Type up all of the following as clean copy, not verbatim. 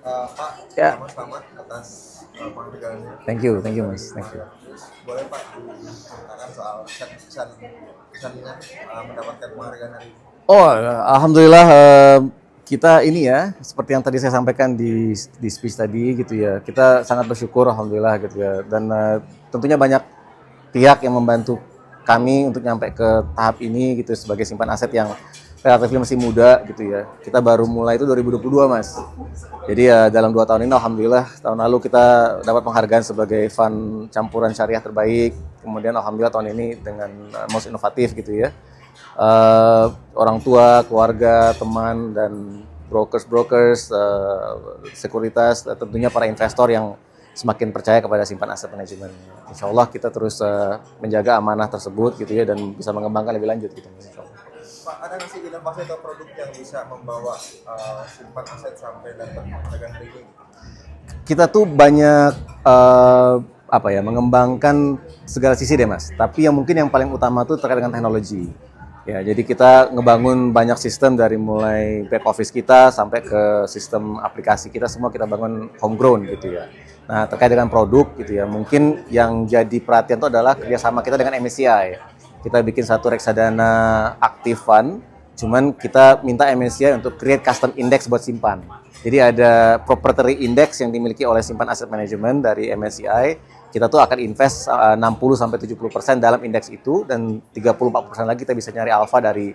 Pak, Ya, selamat atas penghargaannya. thank you Mas, thank you. Boleh Pak diceritakan soal kesannya mendapatkan penghargaan hari ini? Oh, alhamdulillah kita ini ya, seperti yang tadi saya sampaikan di speech tadi gitu ya. Kita sangat bersyukur alhamdulillah gitu ya. Dan tentunya banyak pihak yang membantu kami untuk nyampe ke tahap ini gitu sebagai simpan aset yang relatif masih muda gitu ya. Kita baru mulai itu 2022 Mas. Jadi ya dalam 2 tahun ini alhamdulillah tahun lalu kita dapat penghargaan sebagai fund campuran syariah terbaik. Kemudian alhamdulillah tahun ini dengan most inovatif gitu ya. Orang tua, keluarga, teman dan brokers, sekuritas, tentunya para investor yang semakin percaya kepada simpan aset manajemen. Insya Allah kita terus menjaga amanah tersebut gitu ya dan bisa mengembangkan lebih lanjut gitu. Insya Allah. Pak, ada nggak sih inovasi atau produk yang bisa membawa simpan aset sampai dapat penghargaan hari ini? Kita tuh banyak mengembangkan segala sisi deh Mas. Tapi yang mungkin yang paling utama tuh terkait dengan teknologi. Ya, jadi kita ngebangun banyak sistem dari mulai back office kita sampai ke sistem aplikasi kita semua kita bangun homegrown gitu ya. Nah, terkait dengan produk gitu ya, mungkin yang jadi perhatian itu adalah kerjasama kita dengan MSCI. Kita bikin satu reksadana aktif fund, cuman kita minta MSCI untuk create custom index buat simpan. Jadi ada proprietary index yang dimiliki oleh simpan aset manajemen dari MSCI. Kita tuh akan invest 60-70% dalam indeks itu dan 34% lagi kita bisa nyari alpha dari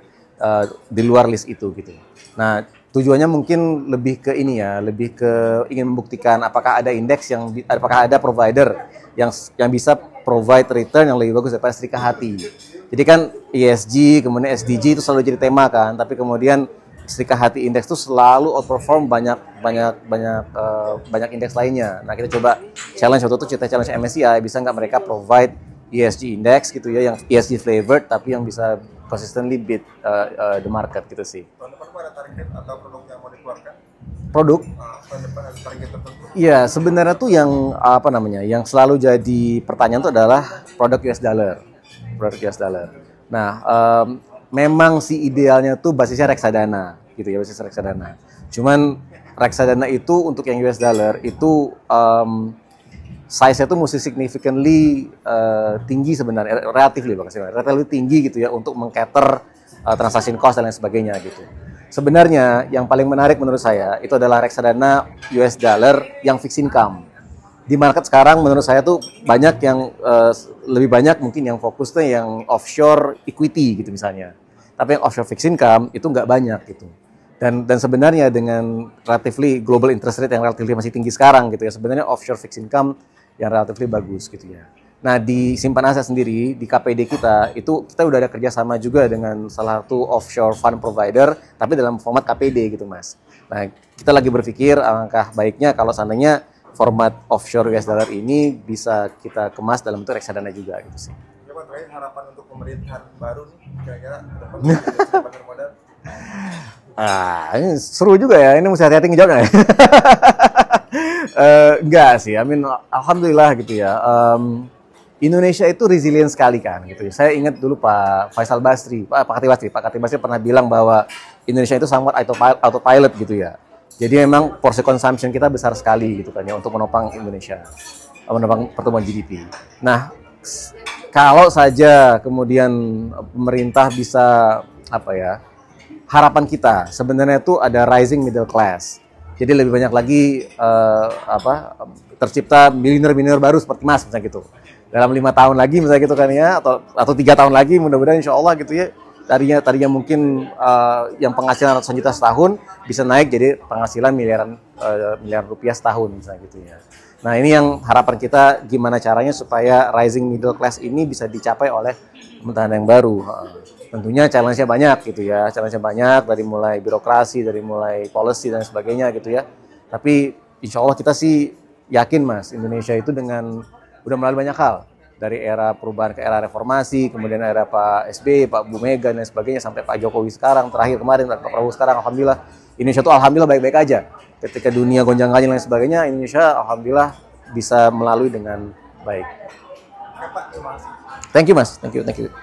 di luar list itu gitu. Nah, tujuannya mungkin lebih ke ini ya, lebih ke ingin membuktikan apakah ada indeks apakah ada provider yang bisa provide return yang lebih bagus daripada Serika Hati. Jadi kan ESG kemudian SDG itu selalu jadi tema kan, tapi kemudian Serika Hati indeks itu selalu outperform banyak indeks lainnya. Nah, kita coba challenge waktu itu kita challenge MSCI, bisa nggak mereka provide ESG index gitu ya, yang ESG flavored tapi yang bisa consistently beat the market gitu sih. Tahun depan Pak, ada target atau produk yang mau dikeluarkan? Produk? Tahun depan ada target tertentu? Iya, sebenarnya tuh yang selalu jadi pertanyaan itu adalah produk US dollar. Produk US dollar. Nah, memang sih idealnya tuh basisnya reksadana gitu ya, basis reksadana. Cuman reksadana itu untuk yang US dollar itu size-nya tuh mesti significantly tinggi sebenarnya, relatively tinggi gitu ya untuk meng-cater transaction cost dan lain sebagainya gitu. Sebenarnya yang paling menarik menurut saya itu adalah reksadana US dollar yang fixed income. Di market sekarang menurut saya tuh banyak yang lebih banyak mungkin yang fokus tuh yang offshore equity gitu misalnya. Tapi yang offshore fixed income itu nggak banyak gitu. Dan sebenarnya dengan relatively global interest rate yang relatively masih tinggi sekarang gitu ya, sebenarnya offshore fixed income yang relatively bagus gitu ya. Nah, di simpan aset sendiri, di KPD kita, itu kita udah ada kerjasama juga dengan salah satu offshore fund provider, tapi dalam format KPD gitu Mas. Nah, kita lagi berpikir alangkah baiknya kalau seandainya format offshore US dollar ini bisa kita kemas dalam bentuk reksadana juga gitu sih. Ya Pak, terakhir harapan untuk pemerintahan baru nih, kira-kira depan modal. Ini seru juga ya, ini mesti hati-hati ngejawabnya ya. Enggak sih, alhamdulillah gitu ya. Indonesia itu resilient sekali kan gitu ya. Saya ingat dulu Pak Khatib Basri pernah bilang bahwa Indonesia itu somewhat autopilot gitu ya. Jadi memang porsi consumption kita besar sekali gitu kan ya untuk menopang Indonesia, menopang pertumbuhan GDP. Nah, kalau saja kemudian pemerintah bisa harapan kita sebenarnya itu ada rising middle class. Jadi lebih banyak lagi tercipta miliuner baru seperti Mas misalnya gitu. Dalam 5 tahun lagi misalnya gitu kan ya, atau 3 tahun lagi mudah-mudahan insya Allah gitu ya. Tadinya mungkin yang penghasilan ratusan juta setahun bisa naik jadi penghasilan miliar rupiah setahun misalnya gitu ya. Nah, ini yang harapan kita gimana caranya supaya rising middle class ini bisa dicapai oleh pemerintahan yang baru. Tentunya challenge-nya banyak gitu ya. Challenge-nya banyak dari mulai birokrasi, dari mulai policy dan sebagainya gitu ya. Tapi insya Allah kita sih yakin Mas, Indonesia itu udah melalui banyak hal. Dari era perubahan ke era reformasi, kemudian era Pak SBY, Pak Bu Mega dan sebagainya sampai Pak Jokowi sekarang, terakhir kemarin Pak Prabowo sekarang, alhamdulillah Indonesia tuh alhamdulillah baik-baik aja. Ketika dunia gonjang-ganjing dan sebagainya, Indonesia alhamdulillah bisa melalui dengan baik. Oke Pak, terima kasih. Thank you Mas, thank you.